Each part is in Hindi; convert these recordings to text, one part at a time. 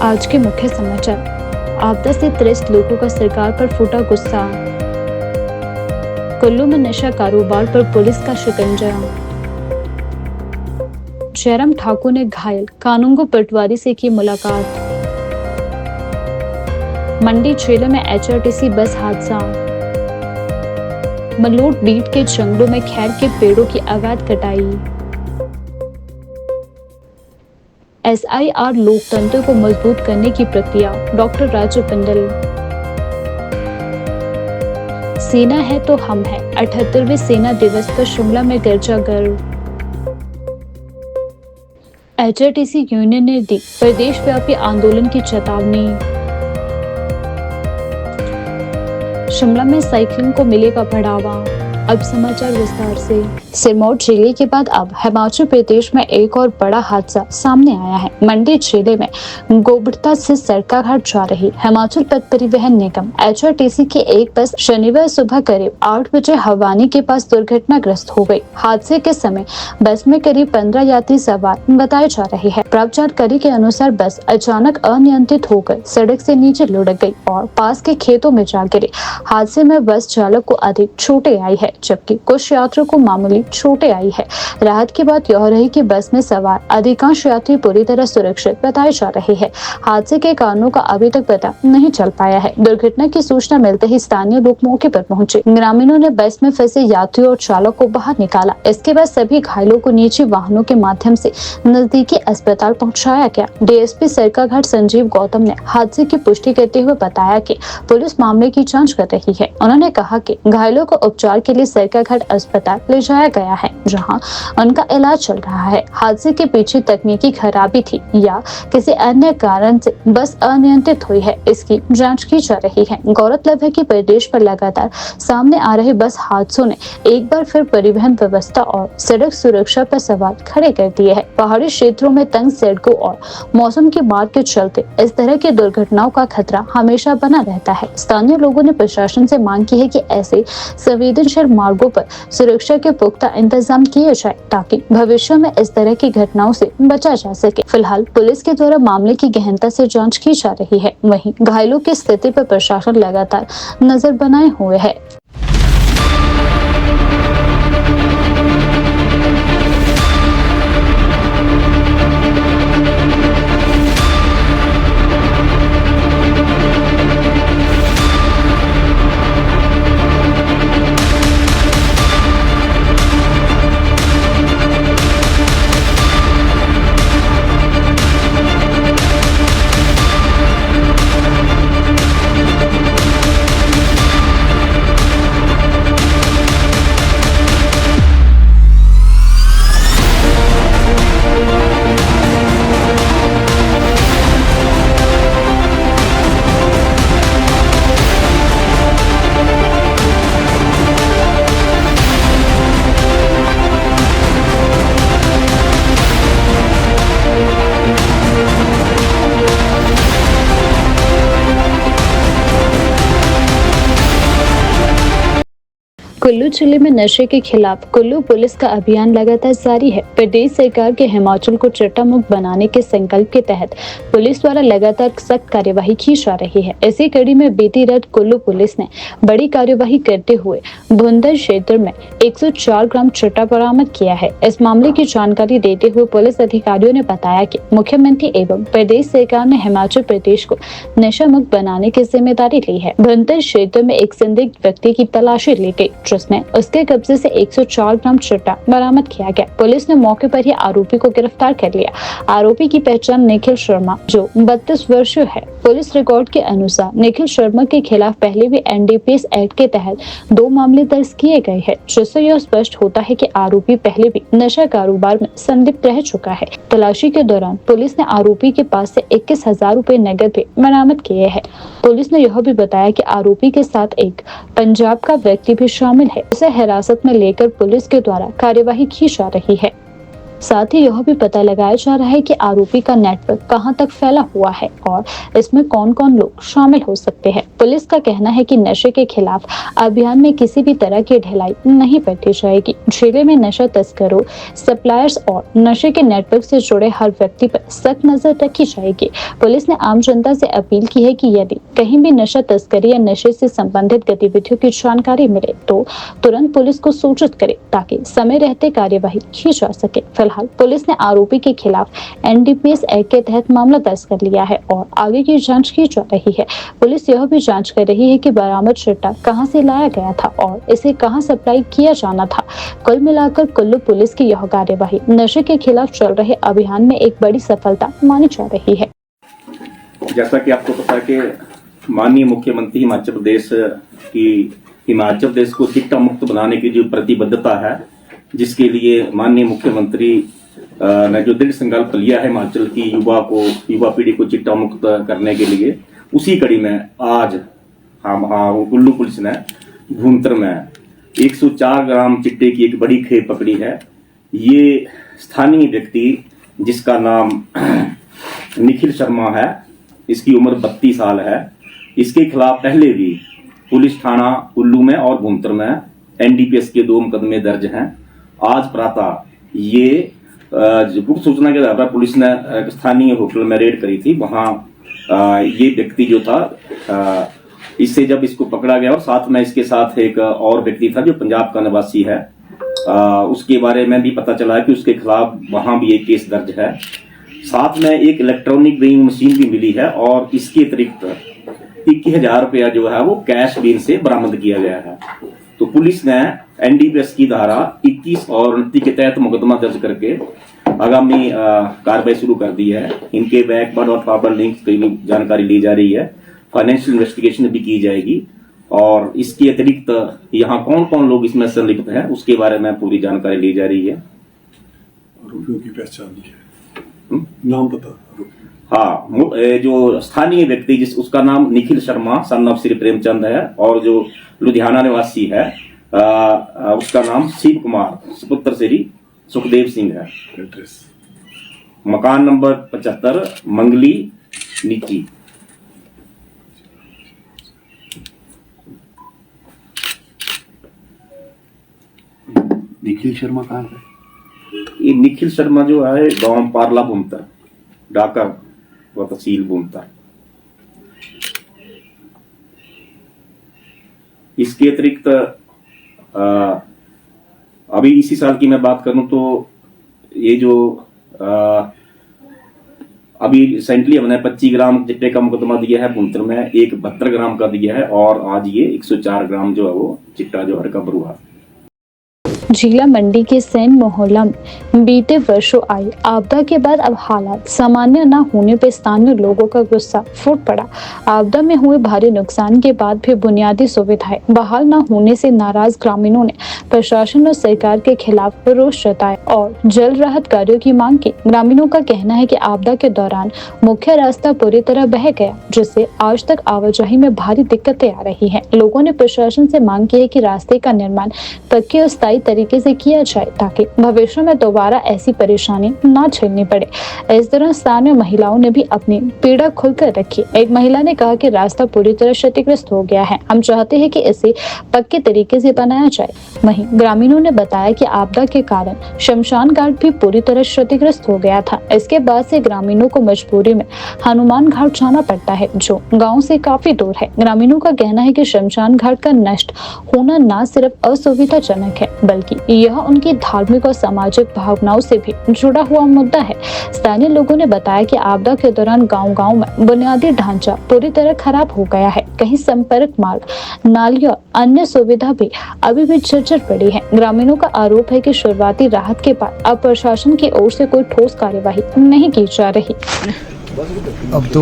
आज के मुख्य समाचार। आपदा से त्रस्त लोगों का सरकार पर फूटा गुस्सा। कुल्लू में नशा कारोबार पर पुलिस का शिकंजा। जयराम ठाकुर ने घायल कानूनगो पटवारी से की मुलाकात। मंडी जिले में एचआरटीसी बस हादसा। मलोट बीट के जंगलों में खैर के पेड़ों की अवैध कटाई। एसआईआर लोकतंत्र को मजबूत करने की प्रक्रिया, डॉक्टर राजू बिंदल। सेना है तो हम हैं, 78वें सेना दिवस पर शिमला में गर्जा गर्व। एचआरटीसी यूनियन ने दी प्रदेशव्यापी आंदोलन की चेतावनी। शिमला में साइकिलिंग को मिलेगा बढ़ावा। अब समाचार विस्तार से। सिरमौर जिले के बाद अब हिमाचल प्रदेश में एक और बड़ा हादसा सामने आया है। मंडी जिले में गोबड़ता से सरकाघाट जा रही हिमाचल पथ परिवहन निगम एचआरटीसी की एक बस शनिवार सुबह करीब 8 बजे हवानी के पास दुर्घटनाग्रस्त हो गई। हादसे के समय बस में करीब 15 यात्री सवार बताए जा रहे हैं। प्राप्त जानकारी के अनुसार बस अचानक अनियंत्रित होकर सड़क से नीचे लुढ़क गई और पास के खेतों में जा गिरी। हादसे में बस चालक को अधिक चोटें आई है, जबकि कुछ यात्रियों को मामूली चोटें आई है। राहत की बात यह रही कि बस में सवार अधिकांश यात्री पूरी तरह सुरक्षित बताए जा रहे हैं। हादसे के कारणों का अभी तक पता नहीं चल पाया है। दुर्घटना की सूचना मिलते ही स्थानीय लोग मौके पर पहुंचे। ग्रामीणों ने बस में फंसे यात्रियों और चालक को बाहर निकाला। इसके बाद सभी घायलों को निजी वाहनों के माध्यम से नजदीकी अस्पताल पहुंचाया गया। डीएसपी सरकाघाट संजीव गौतम ने हादसे की पुष्टि करते हुए बताया कि पुलिस मामले की जाँच कर रही है। उन्होंने कहा कि घायलों को उपचार के लिए सरकाघाट अस्पताल ले जाया गया है, जहां उनका इलाज चल रहा है। हादसे के पीछे तकनीकी खराबी थी या किसी अन्य कारण से बस अनियंत्रित हुई है, इसकी जांच की जा रही है। गौरतलब है कि प्रदेश पर लगातार सामने आ रहे बस हादसों ने एक बार फिर परिवहन व्यवस्था और सड़क सुरक्षा पर सवाल खड़े कर दिए हैं। पहाड़ी क्षेत्रों में तंग सड़कों और मौसम की मार के चलते इस तरह की दुर्घटनाओं का खतरा हमेशा बना रहता है। स्थानीय लोगों ने प्रशासन से मांग की है कि ऐसे संवेदनशील मार्गों पर सुरक्षा के पुख्ता इंतजाम किए जाए ताकि भविष्य में इस तरह की घटनाओं से बचा जा सके। फिलहाल पुलिस के द्वारा मामले की गहनता से जांच की जा रही है। वहीं घायलों की स्थिति पर प्रशासन लगातार नजर बनाए हुए है। कुल्लू जिले में नशे के खिलाफ कुल्लू पुलिस का अभियान लगातार जारी है। प्रदेश सरकार के हिमाचल को चट्टा मुक्त बनाने के संकल्प के तहत पुलिस द्वारा लगातार सख्त कार्यवाही की जा रही है। इसी कड़ी में बीती रात कुल्लू पुलिस ने बड़ी कार्यवाही करते हुए भुंदर क्षेत्र में 104 ग्राम चट्टा बरामद किया है। इस मामले की जानकारी देते हुए पुलिस अधिकारियों ने बताया कि मुख्यमंत्री एवं प्रदेश सरकार ने हिमाचल प्रदेश को नशा मुक्त बनाने की जिम्मेदारी ली है। भुंदर क्षेत्र में एक संदिग्ध व्यक्ति की तलाशी ली गई, जिसमें उसके कब्जे से 104 ग्राम चट्टा बरामद किया गया। पुलिस ने मौके पर ही आरोपी को गिरफ्तार कर लिया। आरोपी की पहचान निखिल शर्मा, जो 32 वर्षीय है। पुलिस रिकॉर्ड के अनुसार निखिल शर्मा के खिलाफ पहले भी एनडीपीएस एक्ट के तहत 2 मामले दर्ज किए गए हैं, जिससे यह स्पष्ट होता है कि आरोपी पहले भी नशा कारोबार में संलिप्त रह चुका है। तलाशी के दौरान पुलिस ने आरोपी के पास से 21,000 रुपए नकद भी बरामद किए हैं। पुलिस ने यह भी बताया कि आरोपी के साथ एक पंजाब का व्यक्ति भी शामिल है। उसे हिरासत में लेकर पुलिस के द्वारा कार्यवाही की जा रही है। साथ ही यह भी पता लगाया जा रहा है कि आरोपी का नेटवर्क कहां तक फैला हुआ है और इसमें कौन कौन लोग शामिल हो सकते हैं। पुलिस का कहना है कि नशे के खिलाफ अभियान में किसी भी तरह की ढिलाई नहीं बरती जाएगी। जिले में नशा तस्करों, सप्लायर्स और नशे के नेटवर्क से जुड़े हर व्यक्ति पर सख्त नजर रखी जाएगी। पुलिस ने आम जनता से अपील की है कि यदि कहीं भी नशा तस्करी या नशे से संबंधित गतिविधियों की जानकारी मिले तो तुरंत पुलिस को सूचित करे ताकि समय रहते कार्यवाही की जा सके। फिलहाल पुलिस ने आरोपी के खिलाफ NDPS एक्ट के तहत मामला दर्ज कर लिया है और आगे की जांच की जा रही है। पुलिस यह भी जांच कर रही है कि बरामद चिट्टा कहां से लाया गया था और इसे कहां सप्लाई किया जाना था। कुल मिलाकर कुल्लू पुलिस की यह कार्यवाही नशे के खिलाफ चल रहे अभियान में एक बड़ी सफलता मानी जा रही है। जैसा कि आपको पता है कि माननीय मुख्यमंत्री हिमाचल प्रदेश को चिट्टा मुक्त बनाने की जो प्रतिबद्धता है, जिसके लिए माननीय मुख्यमंत्री ने जो दृढ़ संकल्प लिया है हिमाचल की युवा पीढ़ी को चिट्टा मुक्त करने के लिए, उसी कड़ी में आज कुल्लू पुलिस ने भूंतर में 104 ग्राम चिट्टे की एक बड़ी खेप पकड़ी है। ये स्थानीय व्यक्ति जिसका नाम निखिल शर्मा है, इसकी उम्र 32 साल है। इसके खिलाफ पहले भी पुलिस थाना कुल्लू में और भूंतर में NDPS के 2 मुकदमे दर्ज हैं। आज प्रातः ये गुप्त सूचना के आधार पर पुलिस ने स्थानीय होटल में रेड करी थी। वहां ये व्यक्ति जो था, इससे जब इसको पकड़ा गया और साथ में इसके साथ एक और व्यक्ति था जो पंजाब का निवासी है, उसके बारे में भी पता चला है कि उसके खिलाफ वहां भी एक केस दर्ज है। साथ में एक इलेक्ट्रॉनिक वेइंग मशीन भी मिली है और इसके अतिरिक्त 21,000 रुपया जो है वो कैश भी इनसे बरामद किया गया है। तो पुलिस ने NDPS की धारा 21 और 29 के तहत मुकदमा दर्ज करके आगामी कार्रवाई शुरू कर दी है। इनके बैकवर्ड और फॉरवर्ड लिंक की भी जानकारी ली जा रही है। फाइनेंशियल इन्वेस्टिगेशन भी की जाएगी और इसके अतिरिक्त यहाँ कौन कौन लोग इसमें संलिप्त हैं उसके बारे में पूरी जानकारी ली जा रही है। आरोपियों की पहचान है, नाम बता। हाँ, जो स्थानीय व्यक्ति उसका नाम निखिल शर्मा सन ऑफ श्री प्रेमचंद है और जो लुधियाना निवासी है उसका नाम शिव कुमार सुपुत्र श्री सुखदेव सिंह है। एड्रेस मकान नंबर 75 मंगली नीची। निखिल शर्मा कहाँ है? ये निखिल शर्मा जो है गांव पारला भूंतर, डाका व तहसील भूंतर। इसके अतिरिक्त अभी इसी साल की मैं बात करूं तो ये जो अभी रिसेंटली हमने 25 ग्राम चिट्टे का मुकदमा दिया है भूंतर में, एक 72 ग्राम का दिया है और आज ये 104 ग्राम जो है वो चिट्टा जो है रिकवर हुआ। जिला मंडी के सैन मोहल्ला में बीते वर्षों आई आपदा के बाद अब हालात सामान्य न होने पर स्थानीय लोगों का गुस्सा फूट पड़ा। आपदा में हुए भारी नुकसान के बाद भी बुनियादी सुविधाएं बहाल न होने से नाराज ग्रामीणों ने प्रशासन और सरकार के खिलाफ रोष जताया और जल्द राहत कार्यों की मांग की। ग्रामीणों का कहना है कि आपदा के दौरान मुख्य रास्ता पूरी तरह बह गया, जिससे आज तक आवाजाही में भारी दिक्कतें आ रही है। लोगों ने प्रशासन से मांग की है कि रास्ते का निर्माण पक्के और स्थायी तरीके से किया जाए ताकि भविष्य में दोबारा ऐसी परेशानी ना झेलनी पड़े। इस दौरान स्थानीय महिलाओं ने भी अपनी पीड़ा खुलकर रखी। एक महिला ने कहा कि रास्ता पूरी तरह क्षतिग्रस्त हो गया है, हम चाहते हैं कि इसे पक्के तरीके से बनाया जाए। वहीं ग्रामीणों ने बताया कि आपदा के कारण शमशान घाट भी पूरी तरह क्षतिग्रस्त हो गया था। इसके बाद से ग्रामीणों को मजबूरी में हनुमान घाट जाना पड़ता है, जो गाँव से काफी दूर है। ग्रामीणों का कहना है कि शमशान घाट का नष्ट होना न सिर्फ असुविधाजनक है, बल्कि यह उनकी धार्मिक और सामाजिक भावनाओं से भी जुड़ा हुआ मुद्दा है। स्थानीय लोगों ने बताया कि आपदा के दौरान गांव-गांव में बुनियादी ढांचा पूरी तरह खराब हो गया है। कहीं संपर्क मार्ग, नाली और अन्य सुविधा भी अभी भी जर्जर पड़ी है। ग्रामीणों का आरोप है कि शुरुआती राहत के बाद अब प्रशासन की ओर से कोई ठोस कार्यवाही नहीं की जा रही। अब तो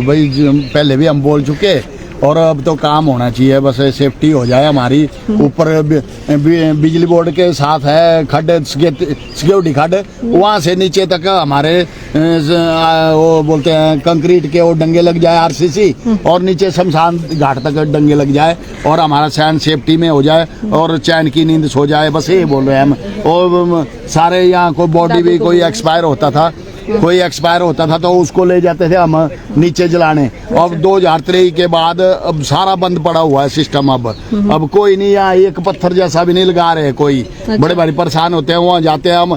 भाई पहले भी हम बोल चुके और अब तो काम होना चाहिए, बस सेफ्टी हो जाए हमारी। ऊपर बिजली बोर्ड के साथ है खड्डे, सिक्योरिटी खड्डे, वहाँ से नीचे तक हमारे वो बोलते हैं कंक्रीट के वो डंगे लग जाए आरसीसी, और नीचे शमशान घाट तक डंगे लग जाए और हमारा सैन सेफ्टी में हो जाए और चैन की नींद सो जाए, बस ये बोल रहे हैं हम। और सारे यहाँ कोई बॉडी भी कोई एक्सपायर होता था तो उसको ले जाते थे हम नीचे जलाने। अब 2023 के बाद अब सारा बंद पड़ा हुआ है सिस्टम। अब कोई नहीं, यहाँ एक पत्थर जैसा भी नहीं लगा रहे कोई। बड़े भारी परेशान होते हैं, वहाँ जाते हैं हम।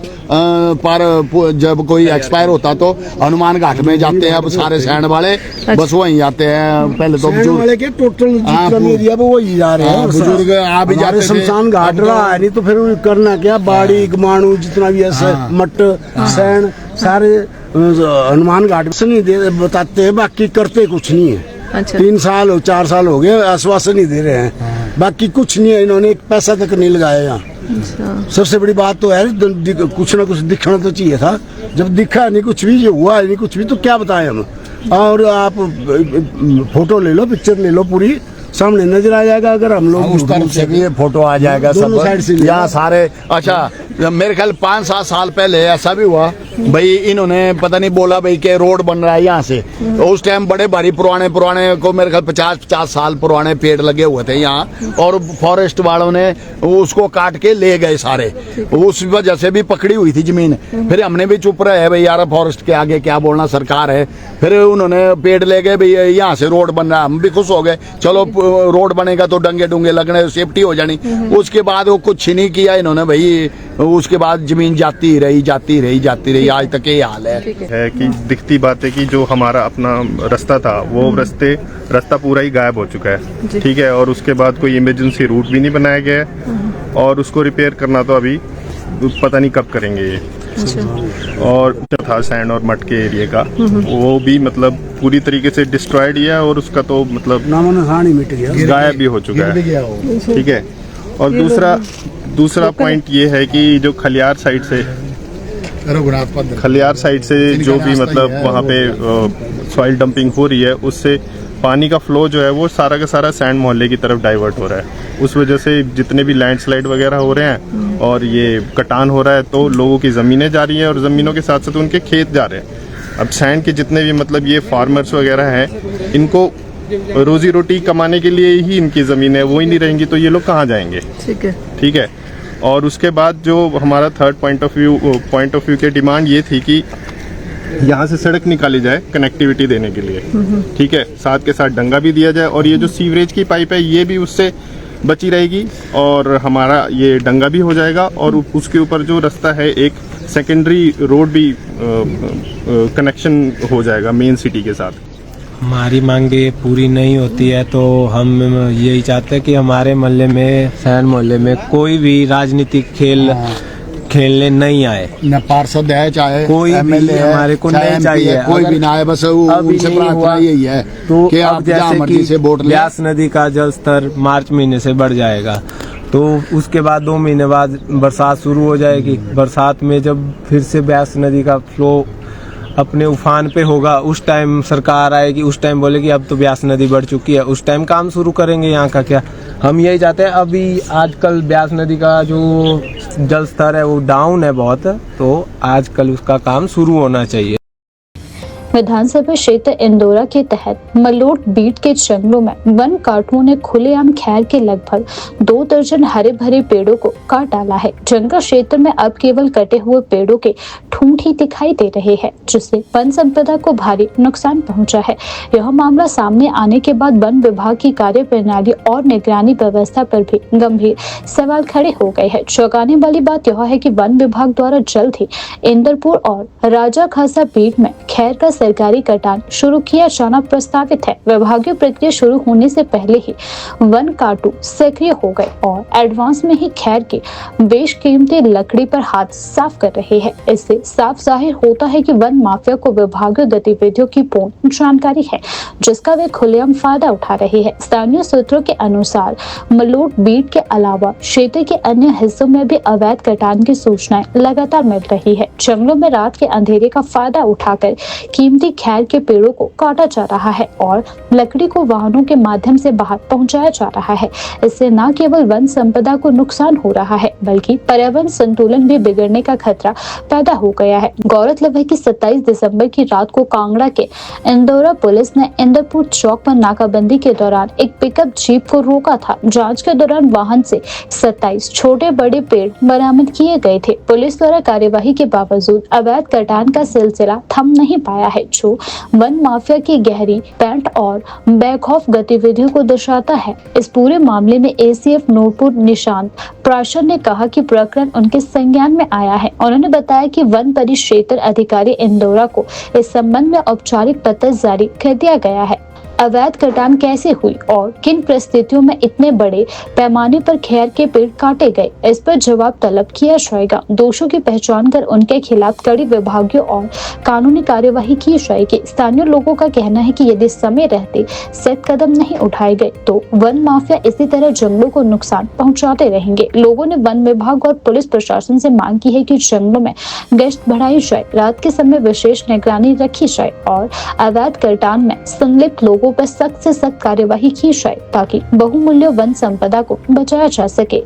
पर जब कोई एक्सपायर होता तो हनुमान घाट में जाते हैं। अब सारे सैंड वाले बस वहीं जाते हैं। पहले तो वाले के टोटल एरिया पे वही जा रहे हैं, बुजुर्ग आ भी जाते थे। शमशान घाट रहा है, नहीं तो फिर करना क्या, बाड़ी गमाणु जितना भी है मट सैन सारे हनुमान घाट से नहीं दे बताते हैं, बाकी करते कुछ नहीं है। अच्छा। 3 साल 4 साल हो गए आश्वासन नहीं दे रहे हैं, बाकी कुछ नहीं है। इन्होंने एक पैसा तक नहीं लगाया यहाँ। अच्छा। सबसे बड़ी बात तो है कुछ ना कुछ दिखना तो चाहिए था। जब दिखा नहीं कुछ भी, जो हुआ नहीं कुछ भी, तो क्या बताएं हम। और आप फोटो ले लो, पिक्चर ले लो, पूरी सामने नजर आ जाएगा। अगर हम लोग उस तरफ से भी ये फोटो आ जाएगा सब साइड से यहाँ सारे। अच्छा, मेरे ख्याल 5-7 साल पहले ऐसा भी हुआ भाई, इन्होंने पता नहीं बोला भाई कि रोड बन रहा है यहाँ से। उस टाइम बड़े भारी पुराने को मेरे ख्याल 50 साल पुराने पेड़ लगे हुए थे यहाँ, और फॉरेस्ट वालों ने उसको काट के ले गए सारे। उस वजह से भी पकड़ी हुई थी जमीन। फिर हमने भी चुप रहे भाई, यार फॉरेस्ट के आगे क्या बोलना, सरकार है। फिर उन्होंने पेड़ ले गए भाई, यहाँ से रोड बन रहा है। हम भी खुश हो गए, चलो रोड बनेगा तो डंगे डुंगे लगने, सेफ्टी हो जानी। उसके बाद वो कुछ नहीं किया इन्होंने भाई। उसके बाद जमीन जाती रही, आज तक ये हाल है कि दिखती बात है कि जो हमारा अपना रास्ता था वो रास्ता पूरा ही गायब हो चुका है। ठीक है, और उसके बाद कोई इमरजेंसी रूट भी नहीं बनाया गया है, और उसको रिपेयर करना तो अभी पता नहीं कब करेंगे ये। और जो था सैंड और मट के एरिया का, वो भी मतलब पूरी तरीके से डिस्ट्रॉयड ही है, और उसका तो मतलब नामो निशान ही मिट गया, गायब भी हो चुका है। ठीक है, और दूसरा पॉइंट ये है कि जो खलियार साइड से जो भी मतलब वहाँ पे सॉइल डंपिंग हो रही है, उससे पानी का फ्लो जो है वो सारा का सारा सैंड मोहल्ले की तरफ डाइवर्ट हो रहा है। उस वजह से जितने भी लैंडस्लाइड वगैरह हो रहे हैं और ये कटान हो रहा है, तो लोगों की ज़मीनें जा रही हैं और ज़मीनों के साथ साथ उनके खेत जा रहे हैं। अब सैंड के जितने भी मतलब ये फार्मर्स वगैरह हैं, इनको रोजी रोटी कमाने के लिए ही इनकी ज़मीन है, वो ही नहीं रहेंगी तो ये लोग कहाँ जाएंगे। ठीक है। और उसके बाद जो हमारा थर्ड पॉइंट ऑफ व्यू की डिमांड ये थी कि यहाँ से सड़क निकाली जाए कनेक्टिविटी देने के लिए। ठीक है, साथ के साथ डंगा भी दिया जाए, और ये जो सीवरेज की पाइप है ये भी उससे बची रहेगी, और हमारा ये डंगा भी हो जाएगा, और उसके ऊपर जो रास्ता है एक सेकेंडरी रोड भी कनेक्शन हो जाएगा मेन सिटी के साथ। हमारी मांगे पूरी नहीं होती है तो हम यही चाहते हैं कि हमारे मोहल्ले में, सैन मोहल्ले में कोई भी राजनीतिक खेलने नहीं आए, न पार्षद है चाहे कोई भी हमारे को नहीं चाहिए, कोई भी ना आए। बस उनसे प्रार्थना यही है तो कि आप जहाँ मर्जी से वोट लें। ब्यास नदी का जल स्तर मार्च महीने से बढ़ जाएगा, तो उसके बाद 2 महीने बाद बरसात शुरू हो जाएगी। बरसात में जब फिर से ब्यास नदी का फ्लो अपने उफान पे होगा, उस टाइम सरकार आएगी, उस टाइम बोलेगी अब तो ब्यास नदी बढ़ चुकी है, उस टाइम काम शुरू करेंगे यहाँ का क्या। हम यही चाहते हैं। अभी आजकल ब्यास नदी का जो जल स्तर है वो डाउन है बहुत, तो आजकल उसका काम शुरू होना चाहिए। विधानसभा क्षेत्र इंदौरा के तहत मलोट बीट के जंगलों में वन काटुओं ने खुलेआम खैर के लगभग 2 दर्जन हरे भरे पेड़ों को काट डाला है। जंगल क्षेत्र में अब केवल कटे हुए पेड़ों के ठूंठ ही दिखाई दे रहे हैं, जिससे वन संपदा को भारी नुकसान पहुंचा है। यह मामला सामने आने के बाद वन विभाग की कार्य प्रणाली और निगरानी व्यवस्था पर भी गंभीर सवाल खड़े हो गए हैं। चौंकाने वाली बात यह है कि वन विभाग द्वारा जल्द ही इंदरपुर और राजा खासा बीट में खैर का सरकारी कटान शुरू किया जाना प्रस्तावित है। विभागीय प्रक्रिया शुरू होने से पहले ही वन काटू सक्रिय हो गए और एडवांस में ही खैर की बेशकीमती लकड़ी पर हाथ साफ कर रहे हैं। इससे साफ जाहिर होता है कि वन माफिया को विभागीय गतिविधियों की पूर्ण जानकारी है, जिसका वे खुलेआम फायदा उठा रहे हैं। स्थानीय सूत्रों के अनुसार मलोट बीट के अलावा क्षेत्र के अन्य हिस्सों में भी अवैध कटान की सूचनाएं लगातार मिल रही है। जंगलों में रात के अंधेरे का फायदा उठाकर कीमती कीमती खैर के पेड़ों को काटा जा रहा है और लकड़ी को वाहनों के माध्यम से बाहर पहुंचाया जा रहा है। इससे न केवल वन संपदा को नुकसान हो रहा है बल्कि पर्यावरण संतुलन भी बिगड़ने का खतरा पैदा हो गया है। गौरतलब है कि 27 दिसंबर की रात को कांगड़ा के इंदौरा पुलिस ने इंदरपुर चौक पर नाकाबंदी के दौरान एक पिकअप जीप को रोका था। जांच के दौरान वाहन से 27 छोटे बड़े पेड़ बरामद किए गए थे। पुलिस द्वारा कार्यवाही के बावजूद अवैध कटान का सिलसिला थम नहीं पाया है, जो वन माफिया की गहरी पैंट और बेखौफ गतिविधियों को दर्शाता है। इस पूरे मामले में एसीएफ नूरपुर निशांत प्राशर ने कहा कि प्रकरण उनके संज्ञान में आया है। उन्होंने बताया कि वन परिक्षेत्र अधिकारी इंदौरा को इस संबंध में औपचारिक पत्र जारी कर दिया गया है। अवैध कटान कैसे हुई और किन परिस्थितियों में इतने बड़े पैमाने पर खैर के पेड़ काटे गए, इस पर जवाब तलब किया जाएगा। दोषों की पहचान कर उनके खिलाफ कड़ी विभागीय और कानूनी कार्यवाही की जाएगी। स्थानीय लोगों का कहना है कि यदि समय रहते सख्त कदम नहीं उठाए गए तो वन माफिया इसी तरह जंगलों को नुकसान पहुंचाते रहेंगे। लोगों ने वन विभाग और पुलिस प्रशासन से मांग की है कि जंगलों में गश्त बढ़ाई जाए, रात के समय विशेष निगरानी रखी जाए और अवैध कटान में संलिप्त लोगों पर सख्त से सख्त कार्यवाही की जाए ताकि बहुमूल्य वन संपदा को बचाया जा सके।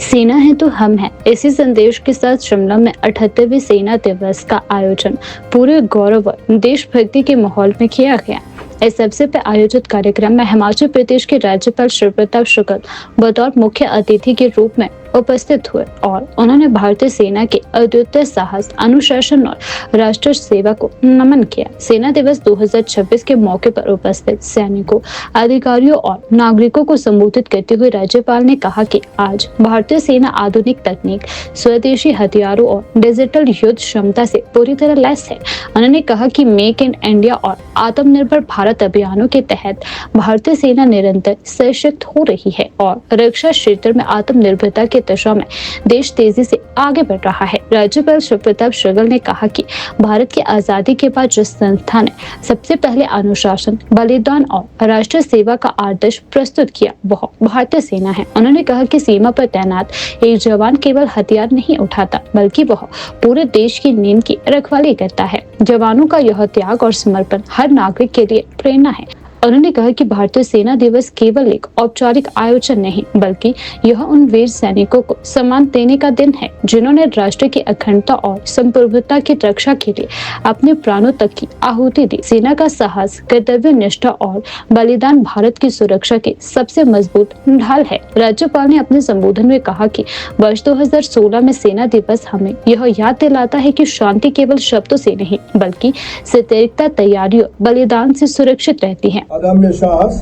सेना है तो हम हैं, इसी संदेश के साथ शिमला में 78वें सेना दिवस का आयोजन पूरे गौरव और देशभक्ति के माहौल में किया गया। इस अवसर पर आयोजित कार्यक्रम में हिमाचल प्रदेश के राज्यपाल श्री प्रताप शुक्ल बतौर मुख्य अतिथि के रूप में उपस्थित हुए और उन्होंने भारतीय सेना के अद्वितीय साहस, अनुशासन और राष्ट्र सेवा को नमन किया। सेना दिवस 2026 के मौके पर उपस्थित सैनिकों, अधिकारियों और नागरिकों को संबोधित करते हुए राज्यपाल ने कहा कि आज भारतीय सेना आधुनिक तकनीक, स्वदेशी हथियारों और डिजिटल युद्ध क्षमता से पूरी तरह लैस है। उन्होंने कहा कि मेक इन इंडिया और आत्मनिर्भर भारत अभियानों के तहत भारतीय सेना निरंतर सशक्त हो रही है और रक्षा क्षेत्र में आत्मनिर्भरता के दिशा में देश तेजी से आगे बढ़ रहा है। राज्यपाल श्री प्रताप शुक्ल ने कहा कि भारत की आजादी के बाद जिस संस्था ने सबसे पहले अनुशासन, बलिदान और राष्ट्र सेवा का आदर्श प्रस्तुत किया वह भारतीय सेना है। उन्होंने कहा कि सीमा पर तैनात एक जवान केवल हथियार नहीं उठाता बल्कि वह पूरे देश की नींद की रखवाली करता है। जवानों का यह त्याग और समर्पण हर नागरिक के लिए प्रेरणा है। उन्होंने कहा कि भारतीय सेना दिवस केवल एक औपचारिक आयोजन नहीं बल्कि यह उन वीर सैनिकों को सम्मान देने का दिन है जिन्होंने राष्ट्र की अखंडता और संप्रभुता की रक्षा के लिए अपने प्राणों तक की आहुति दी। सेना का साहस, कर्तव्य निष्ठा और बलिदान भारत की सुरक्षा की सबसे मजबूत ढाल है। राज्यपाल ने अपने संबोधन में कहा कि वर्ष 2016 में सेना दिवस हमें यह याद दिलाता है कि शांति केवल शब्दों से नहीं बल्कि सतर्कता, तैयारी और बलिदान से सुरक्षित रहती है। अदम्य साहस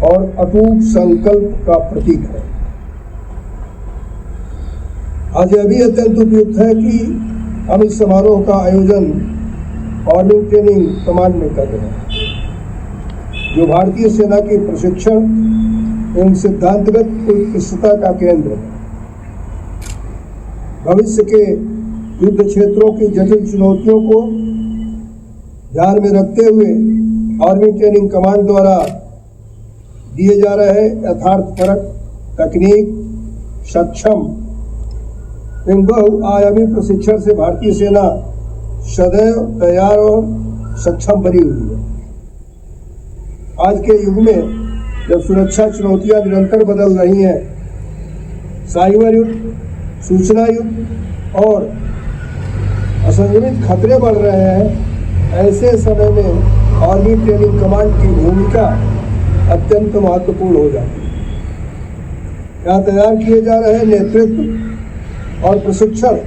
और अटूट संकल्प का प्रतीक है। आज यह भी अत्यंत उपयुक्त है कि हम इस समारोह का आयोजन आर्मी ट्रेनिंग कमांड में कर रहे हैं, जो भारतीय सेना के प्रशिक्षण एवं सिद्धांतगत उत्कृष्टता का केंद्र है। भविष्य के युद्ध क्षेत्रों की जटिल चुनौतियों को ध्यान में रखते हुए आर्मी ट्रेनिंग कमांड द्वारा दिए जा रहे यथार्थपरक, तकनीक सक्षम एवं बहुआयामी प्रशिक्षण से भारतीय सेना सदैव तैयार और सक्षम बनी हुई है। आज के युग में जब सुरक्षा चुनौतियां निरंतर बदल रही हैं, साइबर युद्ध, सूचना युद्ध और असंगठित खतरे बढ़ रहे हैं, ऐसे समय में आर्मी ट्रेनिंग कमांड की भूमिका अत्यंत महत्वपूर्ण हो जाती है। यहाँ तैयार किए जा रहे नेतृत्व और प्रशिक्षण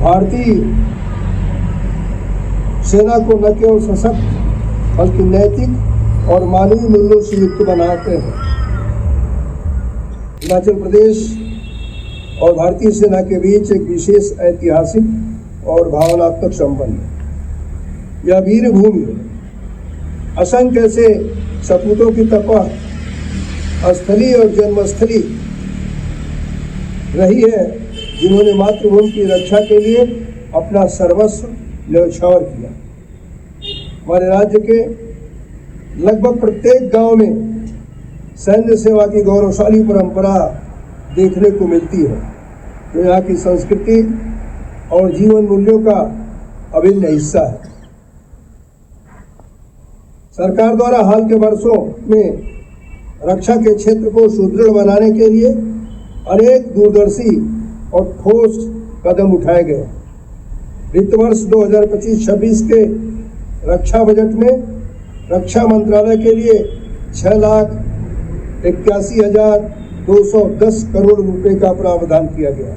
भारतीय सेना को न केवल सशक्त बल्कि नैतिक और मानवीय मूल्यों से युक्त बनाते हैं। हिमाचल प्रदेश और भारतीय सेना के बीच एक विशेष ऐतिहासिक और भावनात्मक संबंध है। यह वीर भूमि है, असंख्य ऐसे सपूतों की तपह स्थली और जन्मस्थली रही है जिन्होंने मातृभूमि की रक्षा के लिए अपना सर्वस्व न्यौछावर किया। हमारे राज्य के लगभग प्रत्येक गांव में सैन्य सेवा की गौरवशाली परंपरा देखने को मिलती है, जो यहाँ की संस्कृति और जीवन मूल्यों का अभिन्न हिस्सा है। सरकार द्वारा हाल के वर्षों में रक्षा के क्षेत्र को सुदृढ़ बनाने के लिए अनेक दूरदर्शी और ठोस कदम उठाए गए। वित्त वर्ष 2025-26 के रक्षा बजट में रक्षा मंत्रालय के लिए 6,81,210 करोड़ रुपए का प्रावधान किया गया,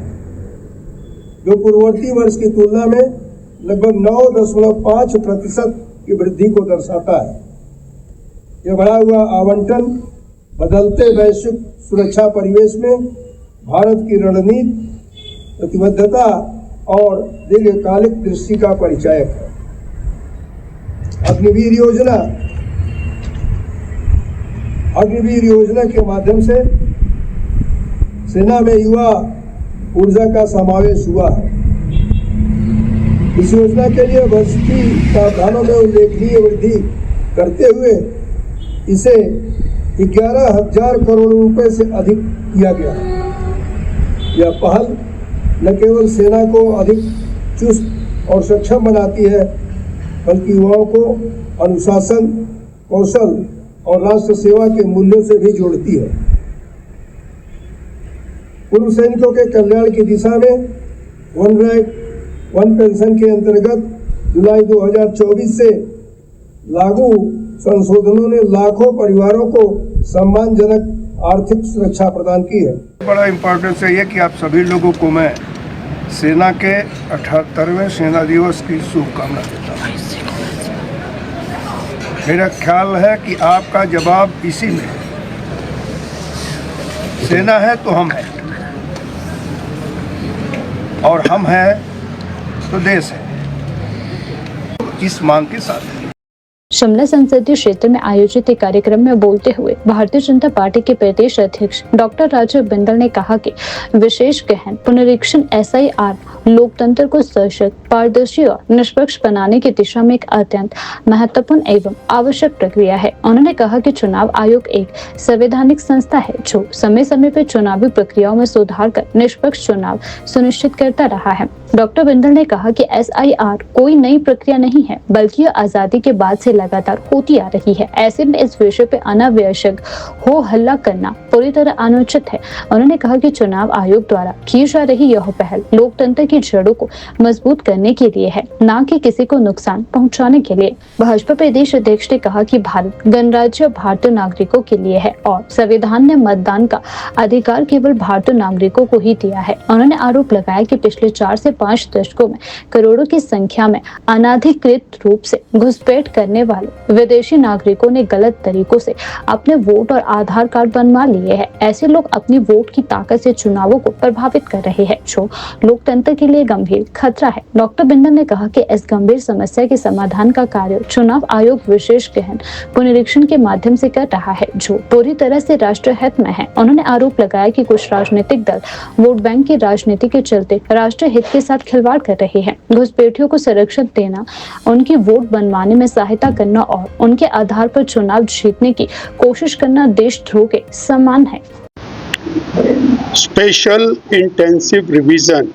जो पूर्ववर्ती वर्ष की तुलना में लगभग 9.5% की वृद्धि को दर्शाता है। यह बढ़ा हुआ आवंटन बदलते वैश्विक सुरक्षा परिवेश में भारत की रणनीति, प्रतिबद्धता और दीर्घकालिक दृष्टि का परिचायक है। अग्निवीर योजना के माध्यम से सेना में युवा ऊर्जा का समावेश हुआ है। इस योजना के लिए बजटीय प्रावधानों में उल्लेखनीय वृद्धि करते हुए इसे 11,000 करोड़ रुपए से अधिक किया गया। यह पहल न केवल सेना को अधिक चुस्त और सक्षम बनाती है, बल्कि युवाओं को अनुशासन, कौशल और राष्ट्र सेवा के मूल्यों से भी जोड़ती है। पूर्व सैनिकों के कल्याण की दिशा में वन रैंक वन पेंशन के अंतर्गत जुलाई 2024 से लागू संशोधनों ने लाखों परिवारों को सम्मानजनक आर्थिक सुरक्षा प्रदान की है। बड़ा इम्पोर्टेंस है ये कि आप सभी लोगों को मैं सेना के 78वें सेना दिवस की शुभकामना देता हूँ। मेरा ख्याल है कि आपका जवाब इसी में, सेना है तो हम हैं, और हम हैं तो देश है। इस मांग के साथ शिमला संसदीय क्षेत्र में आयोजित एक कार्यक्रम में बोलते हुए भारतीय जनता पार्टी के प्रदेश अध्यक्ष डॉक्टर राजीव बिंदल ने कहा कि विशेष गहन पुनरीक्षण SIR लोकतंत्र को सशक्त, पारदर्शी और निष्पक्ष बनाने की दिशा में एक अत्यंत महत्वपूर्ण एवं आवश्यक प्रक्रिया है। उन्होंने कहा कि चुनाव आयोग एक संवैधानिक संस्था है जो समय समय पर चुनावी प्रक्रियाओं में सुधार कर निष्पक्ष चुनाव सुनिश्चित करता रहा है। डॉक्टर बिंदल ने कहा कि SIR कोई नई प्रक्रिया नहीं है, बल्कि यह आजादी के बाद से लगातार होती आ रही है। ऐसे में इस विषय पे अनावश्यक हो हल्ला करना पूरी तरह अनुचित है। उन्होंने कहा कि चुनाव आयोग द्वारा की जा रही यह पहल लोकतंत्र की जड़ों को मजबूत करने के लिए है, न कि किसी को नुकसान पहुंचाने के लिए। भाजपा प्रदेश अध्यक्ष ने कहा कि भारत गणराज्य भारतीय नागरिकों के लिए है और संविधान ने मतदान का अधिकार केवल भारतीय नागरिकों को ही दिया है। उन्होंने आरोप लगाया कि पिछले 4 से 5 दशकों में करोड़ों की संख्या में अनाधिकृत रूप से घुसपैठ करने वाले विदेशी नागरिकों ने गलत तरीकों से अपने वोट और आधार कार्ड बनवा लिए हैं। ऐसे लोग अपनी वोट की ताकत से चुनावों को प्रभावित कर रहे हैं, जो लोकतंत्र के लिए गंभीर खतरा है। डॉक्टर बिंदल ने कहा कि इस गंभीर समस्या के समाधान का कार्य चुनाव आयोग विशेष गहन पुनरीक्षण के माध्यम से कर रहा है, जो पूरी तरह से राष्ट्र हित में है। उन्होंने आरोप लगाया कि कुछ राजनीतिक दल वोट बैंक की राजनीति के चलते राष्ट्र हित के साथ खिलवाड़ कर रहे हैं। घुसपैठियों को संरक्षण देना, उनकी वोट बनवाने में सहायता करना और उनके आधार पर चुनाव जीतने की कोशिश करना देशद्रोह के समान है। स्पेशल इंटेंसिव रिवीजन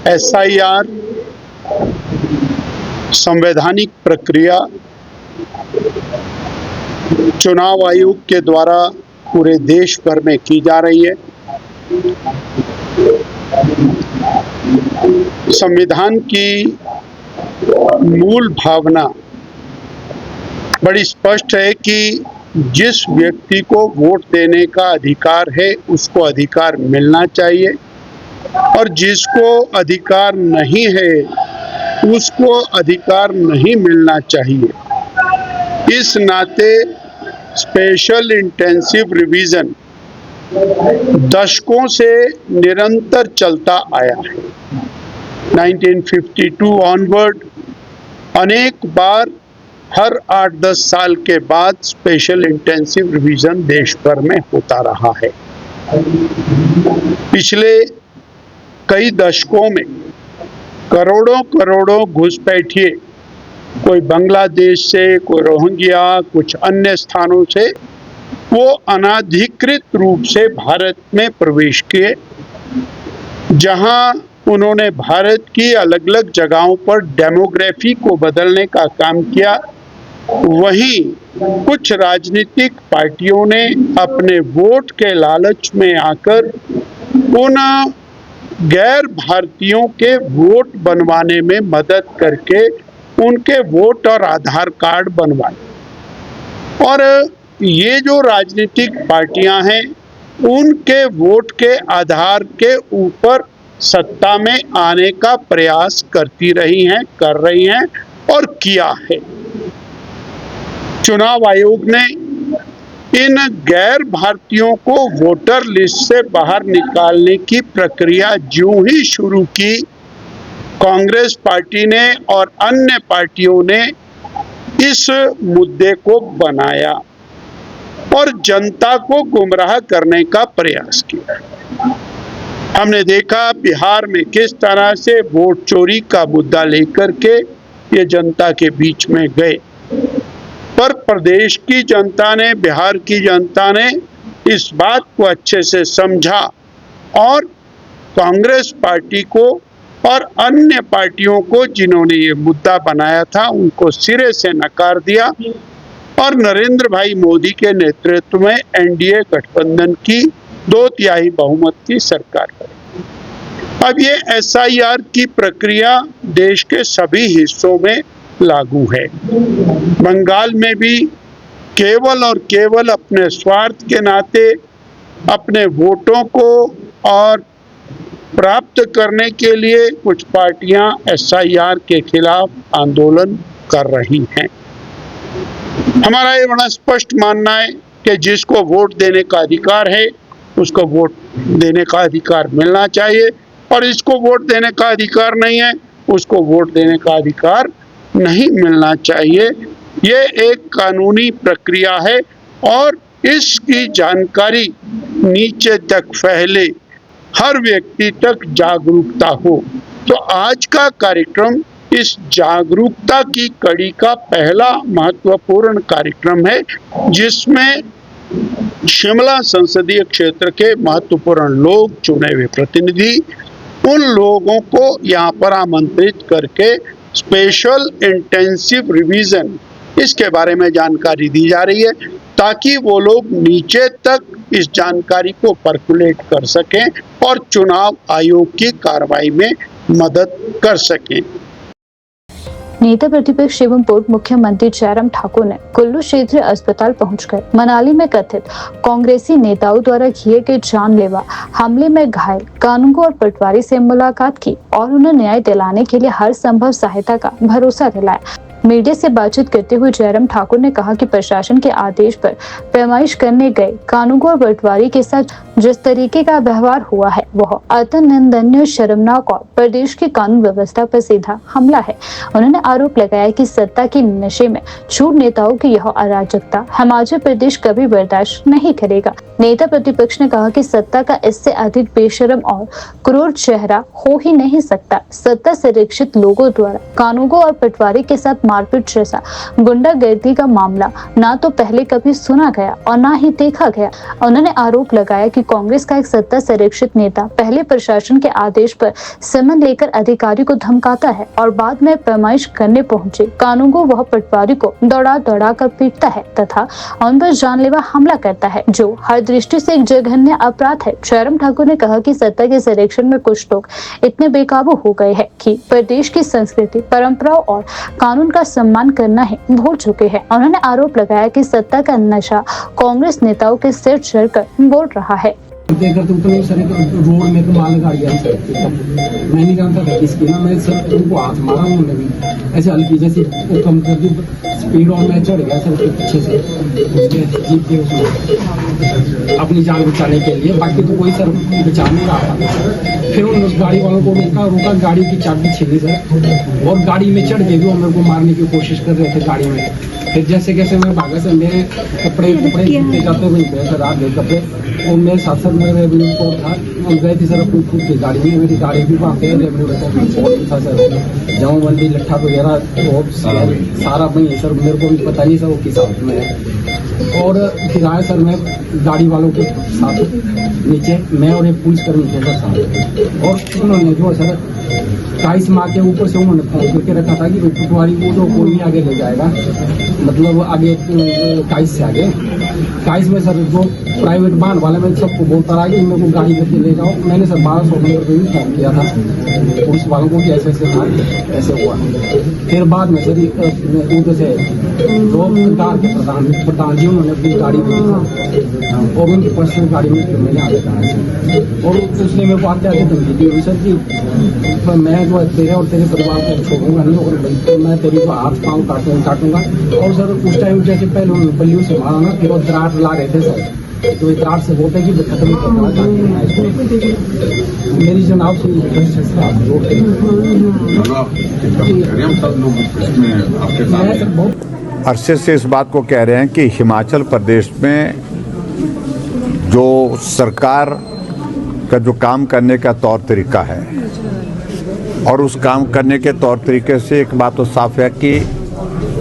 SIR संवैधानिक प्रक्रिया चुनाव आयोग के द्वारा पूरे देश भर में की जा रही है। संविधान की मूल भावना बड़ी स्पष्ट है कि जिस व्यक्ति को वोट देने का अधिकार है उसको अधिकार मिलना चाहिए, और जिसको अधिकार नहीं है उसको अधिकार नहीं मिलना चाहिए। इस नाते स्पेशल इंटेंसिव रिवीजन दशकों से निरंतर चलता आया है। 1952 ऑनवर्ड अनेक बार हर 8-10 साल के बाद स्पेशल इंटेंसिव रिवीजन देश भर में होता रहा है। पिछले कई दशकों में करोड़ों घुसपैठिए, कोई बांग्लादेश से, कोई रोहिंग्या, कुछ अन्य स्थानों से, वो अनाधिकृत रूप से भारत में प्रवेश किए, जहां उन्होंने भारत की अलग अलग जगहों पर डेमोग्राफी को बदलने का काम किया, वहीं कुछ राजनीतिक पार्टियों ने अपने वोट के लालच में आकर उन गैर भारतीयों के वोट बनवाने में मदद करके उनके वोट और आधार कार्ड बनवाए। और ये जो राजनीतिक पार्टियां हैं उनके वोट के आधार के ऊपर सत्ता में आने का प्रयास करती रही हैं, कर रही हैं और किया है। चुनाव आयोग ने इन गैर भारतीयों को वोटर लिस्ट से बाहर निकालने की प्रक्रिया ज्यों ही शुरू की, कांग्रेस पार्टी ने और अन्य पार्टियों ने इस मुद्दे को बनाया और जनता को गुमराह करने का प्रयास किया। हमने देखा बिहार में किस तरह से वोट चोरी का मुद्दा लेकर के ये जनता के बीच में गए, पर प्रदेश की जनता ने, बिहार की जनता ने इस बात को अच्छे से समझा और कांग्रेस पार्टी को और अन्य पार्टियों को जिन्होंने ये मुद्दा बनाया था उनको सिरे से नकार दिया और नरेंद्र भाई मोदी के नेतृत्व में एनडीए गठबंधन की 2/3 बहुमत की सरकार बनी। अब ये एसआईआर की प्रक्रिया देश के सभी हिस्सों में लागू है। बंगाल में भी केवल और केवल अपने स्वार्थ के नाते अपने वोटों को और प्राप्त करने के लिए कुछ पार्टियां एसआईआर के खिलाफ आंदोलन कर रही हैं। हमारा ये बड़ा स्पष्ट मानना है कि जिसको वोट देने का अधिकार है उसको वोट देने का अधिकार मिलना चाहिए और जिसको वोट देने का अधिकार नहीं है उसको वोट देने का अधिकार नहीं मिलना चाहिए। ये एक कानूनी प्रक्रिया है और इसकी जानकारी नीचे तक फैले, हर व्यक्ति तक जागरूकता हो। तो आज का कार्यक्रम इस जागरूकता की कड़ी का पहला महत्वपूर्ण कार्यक्रम है, जिसमें शिमला संसदीय क्षेत्र के महत्वपूर्ण लोग, चुने हुए प्रतिनिधि, उन लोगों को यहाँ पर आमंत्रित करके स्पेशल इंटेंसिव रिवीजन इसके बारे में जानकारी दी जा रही है ताकि वो लोग नीचे तक इस जानकारी को पर्कुलेट कर सकें और चुनाव आयोग की कार्रवाई में मदद कर सकें। नेता प्रतिपक्ष एवं पूर्व मुख्यमंत्री जयराम ठाकुर ने कुल्लू क्षेत्रीय अस्पताल पहुंचकर मनाली में कथित कांग्रेसी नेताओं द्वारा किए गए जानलेवा हमले में घायल कानूनगो और पटवारी से मुलाकात की और उन्हें न्याय दिलाने के लिए हर संभव सहायता का भरोसा दिलाया। मीडिया से बातचीत करते हुए जयराम ठाकुर ने कहा कि प्रशासन के आदेश पर पैमाइश करने गए कानूनगो और पटवारी के साथ जिस तरीके का व्यवहार हुआ है वह अति निंदनीय, शर्मनाक और प्रदेश की कानून व्यवस्था पर सीधा हमला है। उन्होंने आरोप लगाया कि सत्ता के नशे में झूठ नेताओं की यह अराजकता हिमाचल प्रदेश कभी बर्दाश्त नहीं करेगा। नेता प्रतिपक्ष ने कहा कि सत्ता का इससे अधिक बेशरम और क्रूर चेहरा हो ही नहीं सकता। सत्ता संरक्षित लोगों द्वारा कानूनगो और पटवारी के साथ मारपीट जैसा गुंडागर्दी का मामला ना तो पहले कभी सुना गया और ना ही देखा गया। उन्होंने आरोप लगाया कि कांग्रेस का एक सत्ता संरक्षित नेता पहले प्रशासन के आदेश पर समन लेकर अधिकारी को धमकाता है और बाद में पैमाइश करने पहुंचे कानूनगो व पटवारी को दौड़ा कर पीटता है तथा उन पर जानलेवा हमला करता है, जो हर दृष्टि से एक जघन्य अपराध है। जयराम ठाकुर ने कहा कि सत्ता के संरक्षण में कुछ लोग इतने बेकाबू हो गए हैं कि प्रदेश की संस्कृति, परंपराओं और कानून का सम्मान करना ही भूल चुके हैं। उन्होंने आरोप लगाया कि सत्ता का नशा कांग्रेस नेताओं के सिर चढ़कर बोल रहा है। देखकर तो उतने सारे रोड में तो माल गाड़ियां मैं नहीं जानता था किसकी ना, मैं सर उनको हाथ मारा उन्होंने भी ऐसे हल्की जैसे वो कम कर दी स्पीड और मैं चढ़ गया सर उसके पीछे से उसके जीप के उसमें अपनी जान बचाने के लिए, बाकी तो कोई सर बचा नहीं रहा था। फिर उन गाड़ी वालों को रोका, गाड़ी की चाबी छिली सर और गाड़ी में चढ़ के भी वो मेरे को मारने की कोशिश कर रहे थे गाड़ी में। फिर जैसे कैसे मैं भागा सर, मेरे कपड़े जाते हुए गए सर, रात गए कपड़े और मेरे साथ साथ मेरा रेवन्यू रिपोर्ट था, हम गए थे सर अपनी खुद की गाड़ी में, मेरी गाड़ी भी वहाँ पे रेवन्यू रिपोर्ट था सर, जमाबंदी लट्ठा वगैरह सारा बनी सर, मेरे को भी पता नहीं सर वो किस हालत में है। और फिर आया सर मैं गाड़ी वालों के साथ नीचे, मैं और एक पुलिसकर्मी थे सर साथ, और उन्होंने जो सर काइस मार के ऊपर से उन्होंने फोन करके रखा था कि भाई पटवारी को तो कोई नहीं आगे ले जाएगा, मतलब आगे काइस से आगे। काइस में सर जो प्राइवेट वाहन वाले में सबको बोलता रहा कि मेरे को गाड़ी करके ले जाओ। मैंने सर 1200 नंबर पे भी फोन किया था पुलिस वालों को कि ऐसे ऐसे था, ऐसे हुआ। फिर बाद में सर उधर से दो कार के प्रधान जी उन्होंने अपनी गाड़ी दी और उनकी पर्सनल गाड़ी में फिर मैंने आगे कहा सर, और उसने मेरे को आगे आगे धमकी दी सर कि मैं जो तेरे और तेरे परिवार को छोड़ूंगा नहीं, और मैं तेरी जो हाथ पाँव काटूंगा। और सर उस टाइम जैसे पहले उन्होंने बल्लियों से मारा ना, फिर वो दरार ला रहे थे सर, तो दरार से बोलते कि खत्म करना चाहते हैं। मेरी जनाब से अरसे से इस बात को कह रहे हैं कि हिमाचल प्रदेश में जो सरकार का जो काम करने का तौर तरीका है, और उस काम करने के तौर तरीके से एक बात तो साफ है कि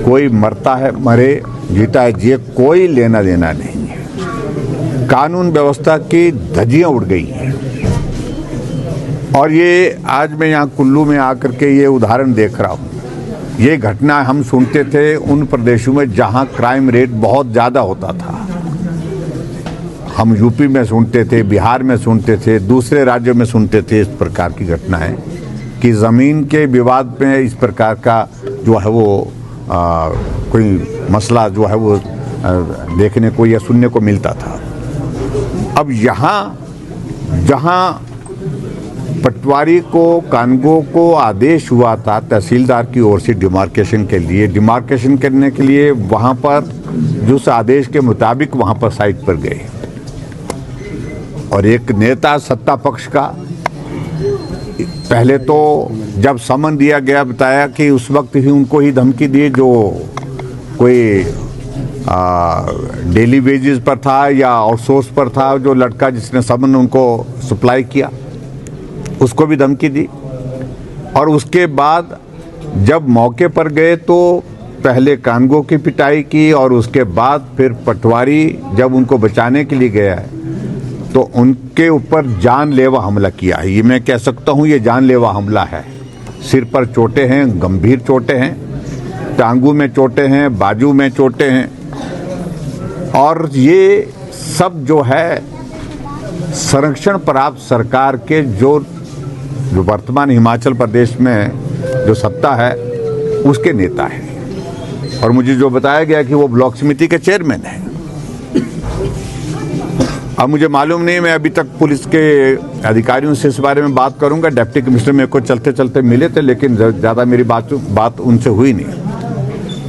कोई मरता है मरे, जीता है जिए, कोई लेना देना नहीं है। कानून व्यवस्था की धज्जियां उड़ गई हैं। और ये आज मैं यहाँ कुल्लू में आकर के ये उदाहरण देख रहा हूँ। ये घटना हम सुनते थे उन प्रदेशों में जहाँ क्राइम रेट बहुत ज़्यादा होता था। हम यूपी में सुनते थे, बिहार में सुनते थे, दूसरे राज्यों में सुनते थे इस प्रकार की घटनाएं कि ज़मीन के विवाद में इस प्रकार का जो है वो कोई मसला जो है वो देखने को या सुनने को मिलता था। अब यहाँ जहाँ पटवारी को, कानगो को आदेश हुआ था तहसीलदार की ओर से डिमार्केशन के लिए, डिमार्केशन करने के लिए वहाँ पर जिस आदेश के मुताबिक वहाँ पर साइट पर गए, और एक नेता सत्ता पक्ष का पहले तो जब समन दिया गया बताया कि उस वक्त ही उनको ही धमकी दी जो कोई डेली वेजेस पर था या आउटसोर्स पर था, जो लड़का जिसने समन उनको सप्लाई किया उसको भी धमकी दी। और उसके बाद जब मौके पर गए तो पहले कानगो की पिटाई की, और उसके बाद फिर पटवारी जब उनको बचाने के लिए गया है तो उनके ऊपर जानलेवा हमला किया है। ये मैं कह सकता हूँ ये जानलेवा हमला है। सिर पर चोटें हैं, गंभीर चोटें हैं, टांगों में चोटें हैं, बाजू में चोटें हैं, और ये सब जो है संरक्षण प्राप्त सरकार के जो वर्तमान हिमाचल प्रदेश में जो सत्ता है उसके नेता है। और मुझे जो बताया गया कि वो ब्लॉक समिति के चेयरमैन है। अब मुझे मालूम नहीं, मैं अभी तक पुलिस के अधिकारियों से इस बारे में बात करूंगा। डिप्टी कमिश्नर मेरे को चलते चलते मिले थे, लेकिन ज़्यादा मेरी बात उनसे हुई नहीं।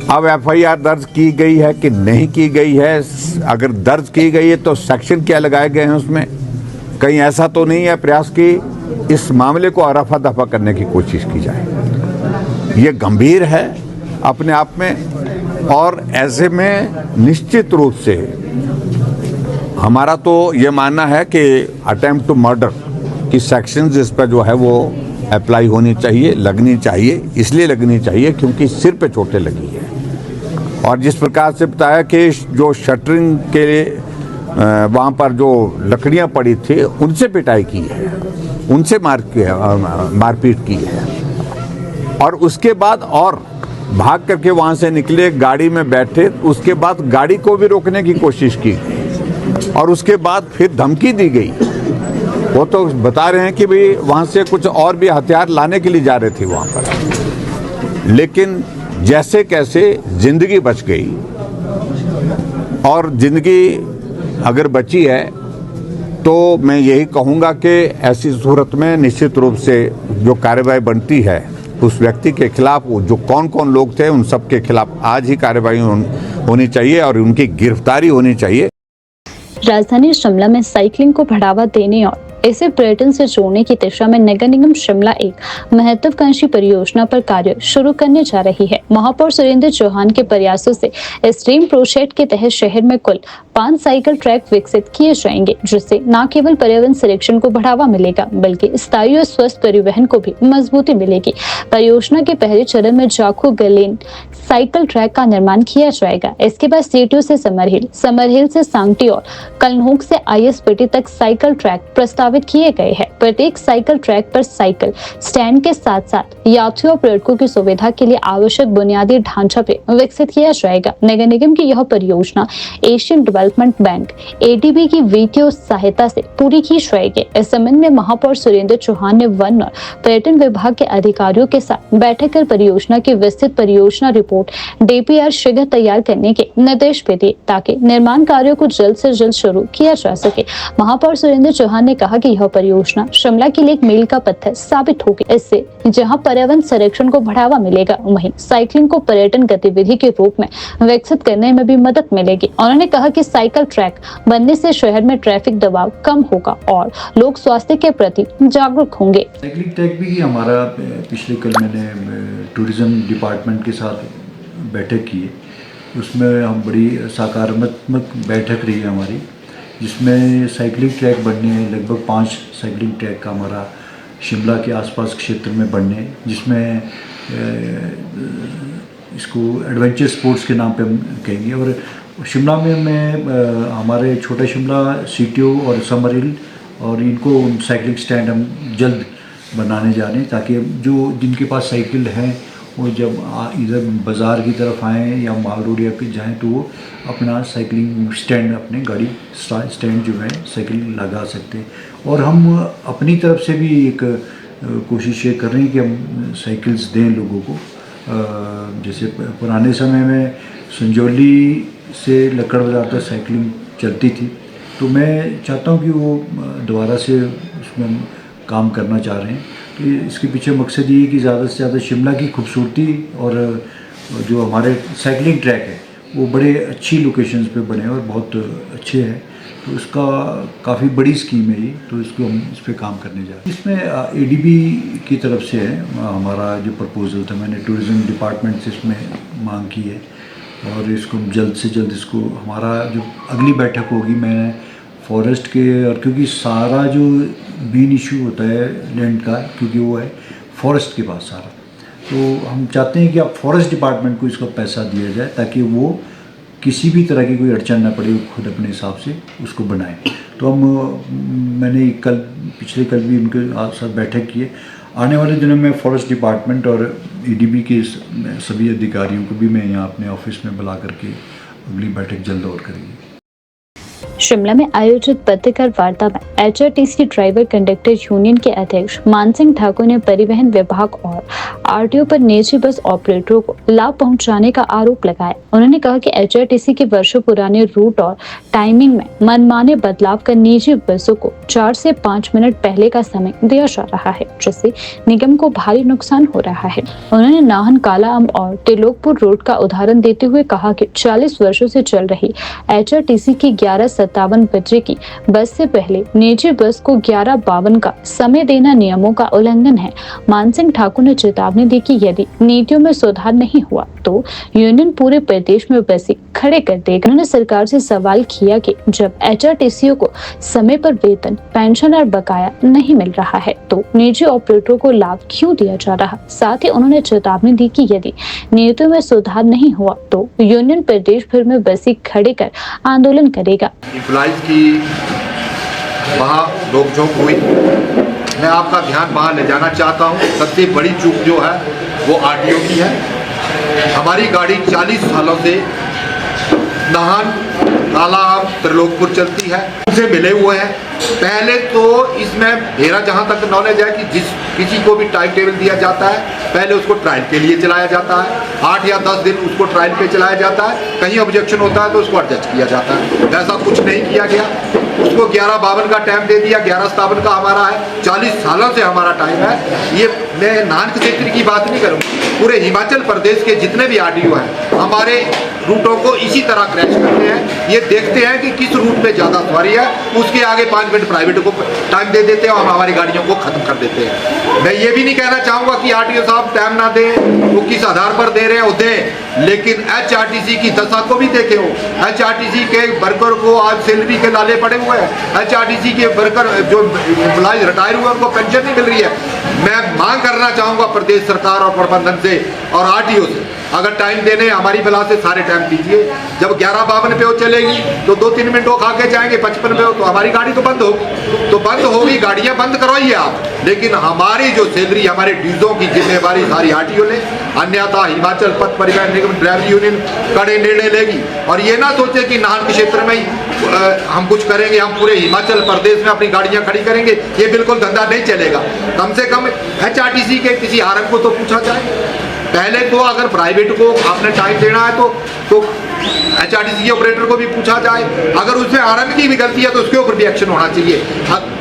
अब एफआईआर दर्ज की गई है कि नहीं की गई है? अगर दर्ज की गई है तो सेक्शन क्या लगाए गए हैं उसमें? कहीं ऐसा तो नहीं है प्रयास की इस मामले को रफा दफा करने की कोशिश की जाए? ये गंभीर है अपने आप में, और ऐसे में निश्चित रूप से हमारा तो ये मानना है कि अटेम्प्ट टू मर्डर की सेक्शंस इस पर जो है वो अप्लाई होनी चाहिए, लगनी चाहिए। इसलिए लगनी चाहिए क्योंकि सिर पे चोटें लगी है, और जिस प्रकार से बताया कि जो शटरिंग के वहाँ पर जो लकड़ियाँ पड़ी थी उनसे पिटाई की है, उनसे मारपीट की है, और उसके बाद और भाग करके वहाँ से निकले, गाड़ी में बैठे, उसके बाद गाड़ी को भी रोकने की कोशिश की गई, और उसके बाद फिर धमकी दी गई। वो तो बता रहे हैं कि भाई वहाँ से कुछ और भी हथियार लाने के लिए जा रहे थे वहाँ पर, लेकिन जैसे कैसे जिंदगी बच गई। और जिंदगी अगर बची है तो मैं यही कहूँगा कि ऐसी सूरत में निश्चित रूप से जो कार्रवाई बनती है उस व्यक्ति के खिलाफ, जो कौन कौन लोग थे उन सब के खिलाफ आज ही कार्रवाई होनी चाहिए और उनकी गिरफ्तारी होनी चाहिए। राजधानी शिमला में साइकिलिंग को बढ़ावा देने और इसे पर्यटन से जोड़ने की दिशा में नगर निगम शिमला एक महत्वाकांक्षी परियोजना पर कार्य शुरू करने जा रही है। महापौर सुरेंद्र चौहान के प्रयासों से इस ड्रीम प्रोजेक्ट के तहत शहर में कुल 5 साइकिल ट्रैक विकसित किए जाएंगे, जिससे न केवल पर्यावरण संरक्षण को बढ़ावा मिलेगा बल्कि स्थायी और स्वस्थ परिवहन को भी मजबूती मिलेगी। परियोजना के पहले चरण में जाखू गलेन साइकिल ट्रैक का निर्माण किया जाएगा। इसके बाद सीटीयू से समरहिल से सांगटी और कलनोक से आईएसपीटी तक साइकिल ट्रैक प्रस्तावित किए गए हैं। प्रत्येक साइकिल ट्रैक पर साइकिल स्टैंड के साथ साथ यात्रियों और पर्यटकों की सुविधा के लिए आवश्यक बुनियादी ढांचा भी विकसित किया जाएगा। नगर निगम की यह परियोजना एशियन डेवलपमेंट बैंक एडीबी की वित्तीय सहायता से पूरी की जाएगी। इस संबंध में महापौर सुरेंद्र चौहान ने वन और पर्यटन विभाग के अधिकारियों के साथ बैठक कर परियोजना की विस्तृत परियोजना रिपोर्ट डीपीआर शीघ्र तैयार करने के निर्देश भी दिए ताकि निर्माण कार्यों को जल्द से जल्द शुरू किया जा सके। महापौर सुरेंद्र चौहान ने कहा कि यह परियोजना शिमला के लिए एक मील का पत्थर साबित होगी। इससे जहां पर्यावरण संरक्षण को बढ़ावा मिलेगा, वहीं साइकिलिंग को पर्यटन गतिविधि के रूप में विकसित करने में भी मदद मिलेगी। उन्होंने कहा कि साइकिल ट्रैक बनने से शहर में ट्रैफिक दबाव कम होगा और लोग स्वास्थ्य के प्रति जागरूक होंगे। साइकिलिंग ट्रैक भी हमारा पिछले कल मैंने टूरिज्म डिपार्टमेंट के साथ बैठक की है, उसमें हम बड़ी सकारात्मक बैठक रही है हमारी, जिसमें साइकिलिंग ट्रैक बनने हैं। लगभग 5 साइकिलिंग ट्रैक का हमारा शिमला के आसपास क्षेत्र में बनने हैं, जिसमें इसको एडवेंचर स्पोर्ट्स के नाम पे हम कहेंगे। और शिमला में हमारे छोटा शिमला, सीटीओ और समरहिल और इनको साइकिलिंग स्टैंड हम जल्द बनाने जा रहे हैं, ताकि जो जिनके पास साइकिल है वो जब इधर बाज़ार की तरफ आएँ या माल रोड या कहीं जाएँ तो वो अपना साइकिलिंग स्टैंड, अपने गाड़ी स्टैंड जो है साइकिल लगा सकते हैं। और हम अपनी तरफ से भी एक कोशिश ये कर रहे हैं कि हम साइकिल्स दें लोगों को। जैसे पुराने समय में संजौली से लक्कड़ बाजार तक साइकिलिंग चलती थी, तो मैं चाहता हूँ कि वो दोबारा से उसमें हम काम करना चाह रहे हैं। तो इसके पीछे मकसद ये है कि ज़्यादा से ज़्यादा शिमला की खूबसूरती और जो हमारे साइकिलिंग ट्रैक है वो बड़े अच्छी लोकेशंस पे बने और बहुत अच्छे हैं। तो इसका काफ़ी बड़ी स्कीम है ये, तो इसको हम इस पर काम करने जा रहे हैं। इसमें एडीबी की तरफ से है हमारा जो प्रपोजल था, मैंने टूरिज़्म डिपार्टमेंट से इसमें मांग की है और इसको जल्द से जल्द इसको हमारा जो अगली बैठक होगी, मैं फॉरेस्ट के, और क्योंकि सारा जो मेन इशू होता है लैंड का, क्योंकि वो है फॉरेस्ट के पास सारा, तो हम चाहते हैं कि अब फॉरेस्ट डिपार्टमेंट को इसका पैसा दिया जाए ताकि वो किसी भी तरह की कोई अड़चन ना पड़े, वो खुद अपने हिसाब से उसको बनाए। तो मैंने पिछले कल भी उनके साथ बैठक की है। आने वाले दिनों में फॉरेस्ट डिपार्टमेंट और ईडीबी के सभी अधिकारियों को भी मैं यहाँ अपने ऑफिस में बुला करके अगली बैठक जल्द और करेंगे। शिमला में आयोजित पत्रकार वार्ता में एचआरटीसी ड्राइवर कंडक्टर यूनियन के अध्यक्ष मान सिंह ठाकुर ने परिवहन विभाग और आरटीओ पर निजी बस ऑपरेटरों को लाभ पहुंचाने का आरोप लगाया। उन्होंने कहा कि एचआरटीसी के वर्षों पुराने रूट और टाइमिंग में मनमाने बदलाव कर निजी बसों को 4 से 5 मिनट पहले का समय दिया जा रहा है, जिससे निगम को भारी नुकसान हो रहा है। उन्होंने नाहन, कालाअंब और तिलोकपुर रोड का उदाहरण देते हुए कहा कि 40 वर्षों से चल रही एचआरटीसी की 11:57 बजे की बस से पहले निजी बस को 11:52 का समय देना नियमों का उल्लंघन है। मान सिंह ठाकुर ने चेतावनी दी कि यदि नीतियों में सुधार नहीं हुआ तो यूनियन पूरे प्रदेश में बसें खड़े कर देगा। उन्होंने सरकार से सवाल किया कि जब एचआरटीसी को समय पर वेतन, पेंशन और बकाया नहीं मिल रहा है तो निजी ऑपरेटरों को लाभ क्यों दिया जा रहा। साथ ही उन्होंने चेतावनी दी कि यदि नीतियों में सुधार नहीं हुआ तो यूनियन प्रदेश भर में बसें खड़े कर आंदोलन करेगा। एम्प्लॉइज की वहाँ रोक-टोक हुई, मैं आपका ध्यान वहाँ ले जाना चाहता हूँ। सबसे बड़ी चूक जो है वो आरटीओ की है। हमारी गाड़ी 40 सालों से नाहन, कालाअंब, त्रिलोकपुर चलती है, उनसे मिले हुए हैं। पहले तो इसमें मेरा जहाँ तक नॉलेज है कि किसी को भी टाइम टेबल दिया जाता है, पहले उसको ट्रायल के लिए चलाया जाता है, 8 या 10 दिन उसको ट्रायल पे चलाया जाता है। कहीं ऑब्जेक्शन होता है तो उसको एडजस्ट किया जाता है। वैसा कुछ नहीं किया गया, उसको 11:52 का टाइम दे दिया। 11:57 का हमारा है, 40 सालों से हमारा टाइम है। ये मैं नाहन क्षेत्र की बात नहीं करूँगा, पूरे हिमाचल प्रदेश के जितने भी आरटीओ हैं, हमारे रूटों को इसी तरह क्रैश करते हैं। ये देखते हैं कि किस रूट पे ज़्यादा सवारी है, उसके आगे 5 मिनट प्राइवेट को टाइम दे देते हैं और हमारी गाड़ियों को ख़त्म कर देते हैं। मैं ये भी नहीं कहना चाहूँगा कि आरटीओ साहब टाइम ना दें, वो किस आधार पर दे रहे हैं वो दें, लेकिन एचआरटीसी की दशा को भी देखे हो। एचआरटीसी के वर्कर को आज सैलरी के लाले पड़े हुए हैं। एचआरटीसी के वर्कर जो एम्प्लॉइज रिटायर हुए उनको पेंशन नहीं मिल रही है। मैं मांग करना चाहूँगा प्रदेश सरकार और प्रबंधन से और आरटीओ से, अगर टाइम देने हमारी बला से सारे टाइम दीजिए। जब 11:52 पे वो चलेगी तो 2-3 मिनट वो खा के जाएंगे, 55 पे हो तो हमारी गाड़ी तो बंद होगी। तो बंद होगी, गाड़ियाँ बंद करवाइए आप, लेकिन हमारी जो सैलरी, हमारे ड्यूजों की जिम्मेवारी सारी आरटीओ ले, अन्यथा हिमाचल पथ परिवहन निगम ड्राइवर यूनियन कड़े निर्णय लेगी। और ये ना सोचे कि नाहन के क्षेत्र में ही हम कुछ करेंगे, हम पूरे हिमाचल प्रदेश में अपनी गाड़ियाँ खड़ी करेंगे, ये बिल्कुल धंधा नहीं चलेगा। कम से कम एचआरटीसी के किसी हारन को तो पूछा जाए। पहले तो अगर प्राइवेट को आपने टाइम देना है तो एचआरटीसी के ऑपरेटर को भी पूछा जाए। अगर उसमें आरएम की भी गलती है तो उसके ऊपर भी एक्शन होना चाहिए।